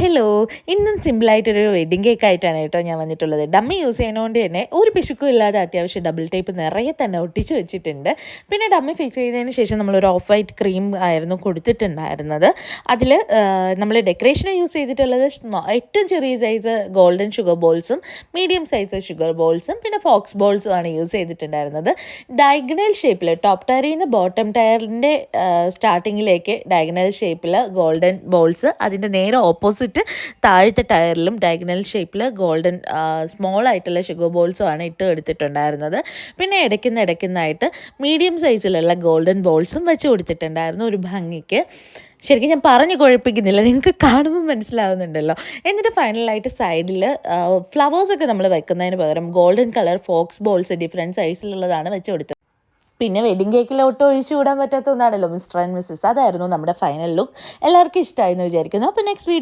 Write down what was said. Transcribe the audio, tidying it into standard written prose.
Hello, ഇന്നും സിമ്പിളായിട്ടൊരു wedding cake ആയിട്ടാണ് കേട്ടോ ഞാൻ വന്നിട്ടുള്ളത്. ഡമ്മി യൂസ് ചെയ്യുന്നതുകൊണ്ട് തന്നെ ഒരു പിശുക്കും ഇല്ലാതെ അത്യാവശ്യം ഡബിൾ ടേപ്പ് നിറയെ തന്നെ ഒട്ടിച്ച് വെച്ചിട്ടുണ്ട്. പിന്നെ ഡമ്മി ഫിക്സ് ചെയ്തതിന് ശേഷം നമ്മളൊരു ഓഫ് വൈറ്റ് ക്രീം ആയിരുന്നു കൊടുത്തിട്ടുണ്ടായിരുന്നത്. അതിൽ നമ്മൾ ഡെക്കറേഷന് യൂസ് ചെയ്തിട്ടുള്ളത് ഏറ്റവും ചെറിയ സൈസ് ഗോൾഡൻ ഷുഗർ ബോൾസും മീഡിയം സൈസ് ഷുഗർ ബോൾസും പിന്നെ ഫോക്സ് ബോൾസും ആണ് യൂസ് ചെയ്തിട്ടുണ്ടായിരുന്നത്. ഡയഗണൽ ഷേപ്പിൽ ടോപ്പ് ടയറിൽ നിന്ന് ബോട്ടം ടയറിൻ്റെ സ്റ്റാർട്ടിങ്ങിലേക്ക് ഡയഗണൽ ഷേപ്പിൽ ഗോൾഡൻ ബോൾസ്, അതിൻ്റെ നേരെ ഓപ്പോസിറ്റ് താഴത്തെ ടയറിലും ഡയഗണൽ ഷേപ്പിൽ ഗോൾഡൻ സ്മോൾ ആയിട്ടുള്ള ഷുഗർ ബോൾസും ആണ് ഇട്ട് എടുത്തിട്ടുണ്ടായിരുന്നത്. പിന്നെ ഇടയ്ക്കുന്നായിട്ട് മീഡിയം സൈസിലുള്ള ഗോൾഡൻ ബോൾസും വെച്ച് കൊടുത്തിട്ടുണ്ടായിരുന്നു ഒരു ഭംഗിക്ക്. ശരിക്കും ഞാൻ പറഞ്ഞു കുഴപ്പിക്കുന്നില്ല, നിങ്ങൾക്ക് കാണുമ്പോൾ മനസ്സിലാവുന്നുണ്ടല്ലോ. എന്നിട്ട് ഫൈനലായിട്ട് സൈഡിൽ ഫ്ലവേഴ്സൊക്കെ നമ്മൾ വെക്കുന്നതിന് പകരം golden colour fox balls different സൈസിലുള്ളതാണ് വെച്ച് കൊടുത്തത്. പിന്നെ വെഡിങ് കേക്കിലോട്ട് ഒഴിച്ചു വിടാൻ പറ്റാത്ത ഒന്നാണല്ലോ മിസ്റ്റർ ആൻഡ് മിസ്സസ്. അതായിരുന്നു നമ്മുടെ ഫൈനൽ ലുക്ക്. എല്ലാവർക്കും ഇഷ്ടമായെന്ന് വിചാരിക്കുന്നു. അപ്പോൾ നെക്സ്റ്റ് വീഡിയോ